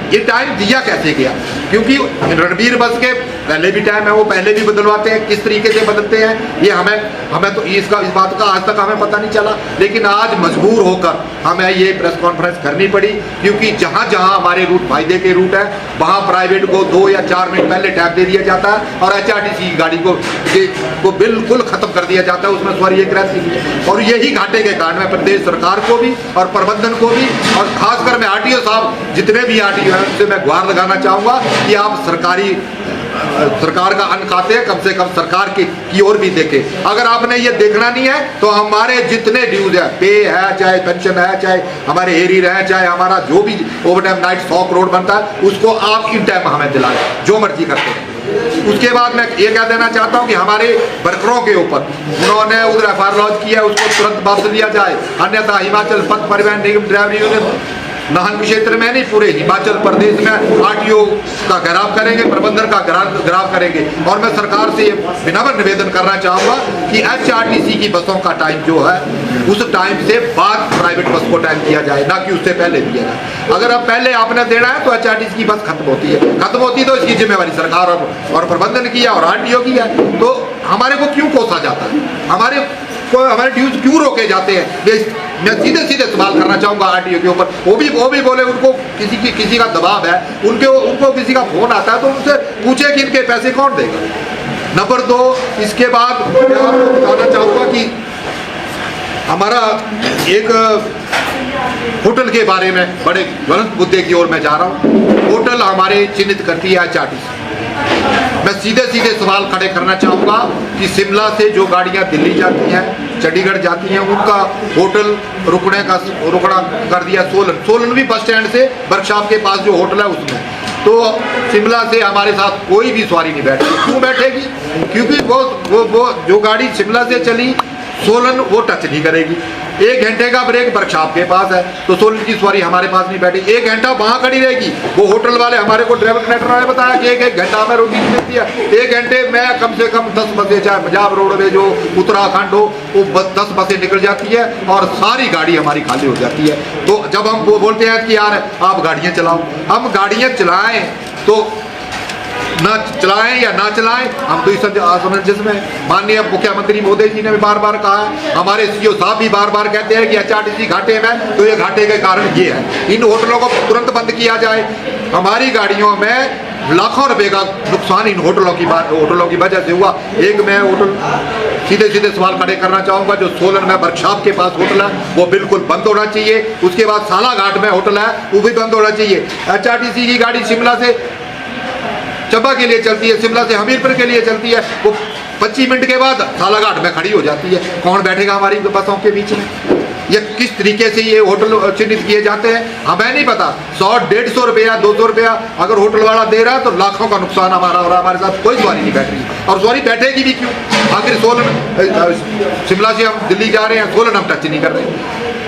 ये टाइम दिया कैसे गया? क्योंकि रणबीर बस के पहले भी टाइम है, वो पहले भी बदलवाते हैं, किस तरीके से बदलते हैं ये हमें तो इस बात का आज तक हमें पता नहीं चला। लेकिन आज मजबूर होकर हमें ये प्रेस कॉन्फ्रेंस करनी पड़ी, क्योंकि जहाँ जहाँ हमारे रूट फायदे के रूट है वहाँ प्राइवेट को 2 या 4 मिनट पहले टाइम दे दिया जाता है और एचआरटीसी की गाड़ी को बिल्कुल खत्म कर दिया जाता है, उसमें सवारी एक रहती है। और यही घाटे के कारण मैं प्रदेश सरकार को भी और प्रबंधन को भी और खासकर मैं आरटीओ साहब, जितने भी आरटीओ हैं उनसे मैं गुहार लगाना चाहूँगा कि आप सरकार का अन्न खाते हैं, कम से कम सरकार की ओर भी देखें। अगर आपने ये देखना नहीं है तो हमारे जितने ड्यूज है, पे है, चाहे पेंशन है, चाहे हमारे एरी है, चाहे हमारा जो भी ओवरटाइम नाइट 100 करोड़ बनता है, उसको आप इन टाइम हमें दिलाएं, जो मर्जी करते हैं। उसके बाद मैं ये कह देना चाहता हूँ कि हमारे वर्करों के ऊपर उन्होंने उधर एफआईआर लॉन्च किया, उसको तुरंत वापस लिया जाए, अन्यथा हिमाचल पथ परिवहन निगम ड्राइवर यूनियन नाहन क्षेत्र में नहीं, पूरे हिमाचल प्रदेश में आरटीओ का घेराव करेंगे, प्रबंधन का घेराव करेंगे। और मैं सरकार से विनम्र निवेदन करना चाहूँगा कि एचआरटीसी की बसों का टाइम जो है उस टाइम से बाद प्राइवेट बस को टाइम दिया जाए, ना कि उससे पहले दिया जाए। अगर अब पहले आपने देना है तो एचआरटीसी की बस खत्म होती है तो इसकी जिम्मेवारी सरकार और प्रबंधन की है और आरटीओ की है। तो हमारे को क्यों कोसा जाता है, हमारे ड्यूज क्यों रोके जाते हैं? मैं सीधे सवाल करना चाहूँगा आरटीओ के ऊपर। वो भी बोले उनको किसी का दबाव है, उनको किसी का फोन आता है तो उनसे पूछे कि इनके पैसे कौन देगा। नंबर 2, इसके बाद मैं आपको बताना चाहूँगा कि हमारा एक होटल के बारे में बड़े गलत मुद्दे की ओर मैं जा रहा हूँ। होटल हमारे चिन्हित करती है एचआरटीसी। मैं सीधे सवाल खड़े करना चाहूँगा कि शिमला से जो गाड़ियाँ दिल्ली जाती हैं, चंडीगढ़ जाती हैं, उनका होटल रुकना कर दिया सोलन भी बस स्टैंड से वर्कशॉप के पास जो होटल है उसमें। तो शिमला से हमारे साथ कोई भी सवारी नहीं बैठेगी। क्यों बैठेगी? क्योंकि वो जो गाड़ी शिमला से चली सोलन वो टच नहीं करेगी। 1 घंटे का ब्रेक वर्कशॉप के पास है तो सोलन की सवारी हमारे पास नहीं बैठी, 1 घंटा वहाँ खड़ी रहेगी। वो होटल वाले हमारे को ड्राइवर कंडक्टर ने बताया कि 1 घंटा में रोटी नहीं मिलती है। 1 घंटे में कम से कम 10 बसें, चाहे पंजाब रोडवेज हो, उत्तराखंड हो, वो 10 बसें निकल जाती है और सारी गाड़ी हमारी खाली हो जाती है। तो जब हम वो बोलते हैं कि यार आप गाड़ियाँ चलाओ, हम गाड़ियाँ चलाएँ तो ना चलाएं या ना चलाएं, हम तो इस असमंजस में। माननीय मुख्यमंत्री मोदी जी ने भी बार बार कहा है, हमारे सीओ साहब भी बार बार कहते हैं कि एचआरटीसी घाटे में, तो ये घाटे के कारण ये है। इन होटलों को तुरंत बंद किया जाए। हमारी गाड़ियों में लाखों रुपए का नुकसान इन होटलों की वजह से हुआ। एक मैं होटल सीधे सवाल खड़े करना चाहूँगा, जो सोलन में वर्कशॉप के पास होटल है वो बिल्कुल बंद होना चाहिए। उसके बाद सालाघाट में होटल है वो भी बंद होना चाहिए। एचआरटीसी की गाड़ी शिमला से चंबा के लिए चलती है, शिमला से हमीरपुर के लिए चलती है, वो 25 मिनट के बाद सालाघाट में खड़ी हो जाती है। कौन बैठेगा हमारी बसों के बीच में? ये किस तरीके से ये होटल चिन्हित किए जाते हैं हमें नहीं पता। 100-150 रुपया 200 रुपया अगर होटल वाला दे रहा है तो लाखों का नुकसान हमारा हो रहा है। हमारे साथ कोई सवारी नहीं बैठ रही और सवारी बैठेगी भी क्यों? आखिर शिमला से हम दिल्ली जा रहे हैं, सोलन हम टच नहीं कर रहे,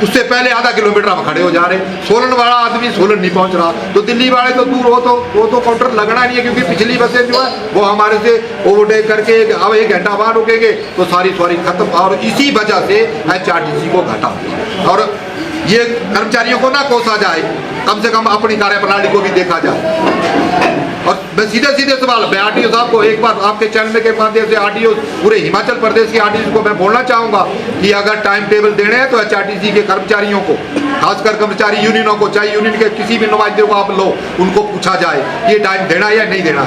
उससे पहले आधा किलोमीटर हम खड़े हो जा रहे हैं। सोलन वाला आदमी सोलन नहीं पहुंच रहा, तो दिल्ली वाले तो दूर हो वो तो काउंटर लगना नहीं है, क्योंकि पिछली बसें जो है वो हमारे से ओवरटेक करके अब 1 घंटा बाद रुकेंगे तो सारी सवारी खत्म। और इसी वजह से एचआरटीसी को घाटा हुआ। और ये कर्मचारियों को ना कोसा जाए, कम से कम अपनी कार्यप्रणाली को भी देखा जाए। और मैं सीधे सीधे सवाल, मैं आरटीओ साहब को एक बार आपके चैनल के माध्यम से आरटीओ पूरे हिमाचल प्रदेश की आरटीओ को मैं बोलना चाहूंगा कि अगर टाइम टेबल देने हैं तो एचआरटीसी के कर्मचारियों को, खासकर कर्मचारी यूनियनों को, चाहे यूनियन के किसी भी नुमाइंदे को आप लो, उनको पूछा जाए कि ये टाइम देना है या नहीं देना।